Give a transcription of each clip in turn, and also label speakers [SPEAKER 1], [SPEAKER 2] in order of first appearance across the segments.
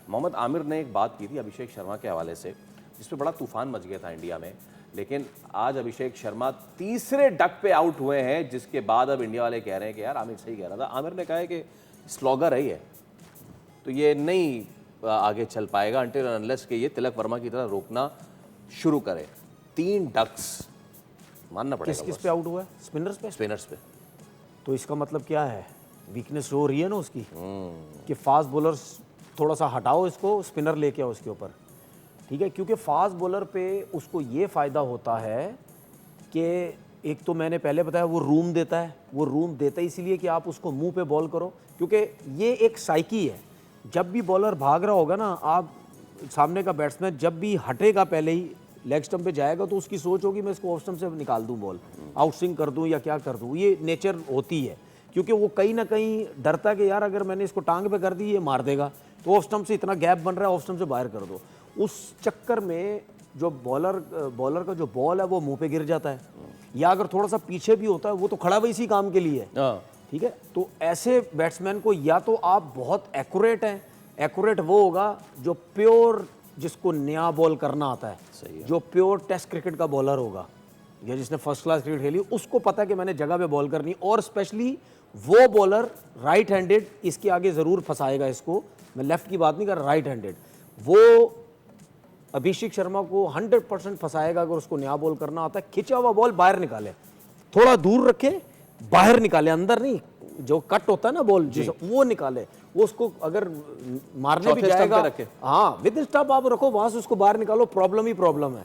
[SPEAKER 1] मोहम्मद आमिर ने एक बात की थी अभिषेक शर्मा के हवाले से, जिस पे बड़ा तूफान मच गया था इंडिया में, लेकिन आज अभिषेक शर्मा तीसरे डक पे आउट हुए हैं, जिसके बाद अब इंडिया वाले कह रहे हैं कि यार आमिर सही कह रहा था। आमिर ने कहा है कि स्लॉगर है ये, तो ये नहीं आगे चल पाएगा अनटिल अनलेस कि ये तिलक वर्मा की तरह रोकना शुरू करे। 3 डक्स मानना पड़ेगा।
[SPEAKER 2] किस पे आउट हुआ है? स्पिनर्स पे?
[SPEAKER 1] स्पिनर्स पे।
[SPEAKER 2] तो इसका मतलब क्या है? वीकनेस हो रही है ना उसकी, कि फास्ट बॉलर्स थोड़ा सा हटाओ इसको, स्पिनर लेके आओ उसके ऊपर, ठीक है? क्योंकि फास्ट बॉलर पे उसको ये फ़ायदा होता है कि एक तो मैंने पहले बताया वो रूम देता है, वो रूम देता है इसीलिए कि आप उसको मुंह पे बॉल करो, क्योंकि ये एक साइकी है। जब भी बॉलर भाग रहा होगा ना, आप सामने का बैट्समैन जब भी हटेगा पहले ही लेग स्टंप पे जाएगा तो उसकी सोच होगी मैं इसको ऑफ स्टंप से निकाल दूं, बॉल आउट स्विंग कर दूं या क्या कर दूं। ये नेचर होती है, क्योंकि वो कहीं ना कहीं डरता है कि यार अगर मैंने इसको टांग पे कर दी ये मार देगा, तो ऑफ स्टंप से इतना गैप बन रहा है, ऑफ स्टंप से बाहर कर दो। उस चक्कर में जो बॉलर का जो बॉल है वो मुंह पे गिर जाता है, या अगर थोड़ा सा पीछे भी होता है वो तो खड़ा हुआ इसी काम के लिए है, ठीक है? तो ऐसे बैट्समैन को या तो आप बहुत एक्यूरेट हैं, एक्यूरेट वो होगा जो प्योर, जिसको नया बॉल करना आता है, जो प्योर टेस्ट क्रिकेट का बॉलर होगा या जिसने फर्स्ट क्लास क्रिकेट खेली, उसको पता है कि मैंने जगह पे बॉल करनी, और स्पेशली वो बॉलर राइट हैंडेड इसके आगे ज़रूर फंसाएगा इसको, मैं लेफ्ट की बात नहीं कर रहा, राइट हैंडेड, वो अभिषेक शर्मा को 100% फंसाएगा अगर उसको नया बॉल करना आता है। खिंचा हुआ बॉल बाहर निकाले, थोड़ा दूर रखे, बाहर निकाले, अंदर नहीं, जो कट होता है ना बॉल वो निकाले, वो उसको अगर मारने भी जाएगा, हाँ विद स्टॉप आप रखो, वहां से उसको बाहर निकालो, प्रॉब्लम ही प्रॉब्लम है,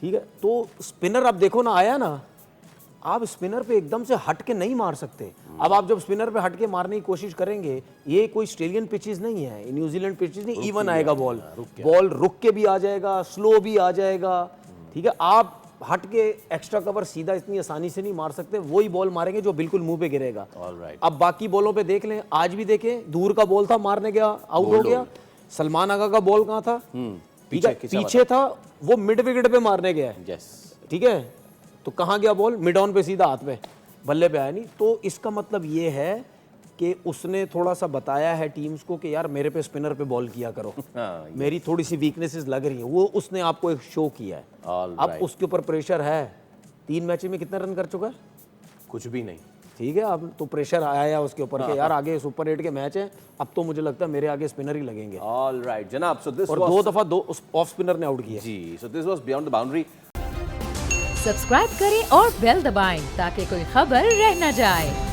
[SPEAKER 2] ठीक है? तो स्पिनर अब देखो ना आया ना, आप स्पिनर पे एकदम से हट के नहीं मार सकते। अब आप जब स्पिनर पे हट के मारने की कोशिश करेंगे, ये कोई ऑस्ट्रेलियन पिचेस नहीं है, न्यूजीलैंड पिचेस नहीं, इवन आएगा बॉल रुक के भी आ जाएगा, स्लो भी आ जाएगा, ठीक है? आप हट के एक्स्ट्रा कवर सीधा इतनी आसानी से नहीं मार सकते, वही बॉल मारेंगे जो बिल्कुल मुंह पे गिरेगा। अब बाकी बॉलों पे देख लें, आज भी देखें, दूर का बॉल था, मारने गया, आउट हो गया। सलमान आगा का बॉल कहाँ था? पीछे था, वो मिड विकेट पे मारने गया है, ठीक है? तो कहाँ गया बॉल? मिड ऑन पे, सीधा हाथ पे, बल्ले पे आया नहीं। तो इसका मतलब ये है कि उसने थोड़ा सा बताया है टीम्स को कि यार मेरे पे स्पिनर पे बॉल किया करो, मेरी थोड़ी सी वीकनेसेस लग रही है, वो उसने आपको एक शो किया है। अब उसके ऊपर प्रेशर है। 3 मैच में कितने रन कर चुका है?
[SPEAKER 1] कुछ भी नहीं,
[SPEAKER 2] ठीक है? अब तो प्रेशर आया है उसके ऊपर कि यार आगे सुपर 8 के मैच हैं, अब तो मुझे लगता है मेरे आगे स्पिनर ही लगेंगे।
[SPEAKER 1] ऑलराइट जनाब, सो दिस
[SPEAKER 2] और 2 दफा 2 ऑफ स्पिनर ने आउट किया
[SPEAKER 1] जी। So this was beyond the boundary.
[SPEAKER 3] Subscribe करें और बेल दबाएं ताकि कोई खबर रह न जाए।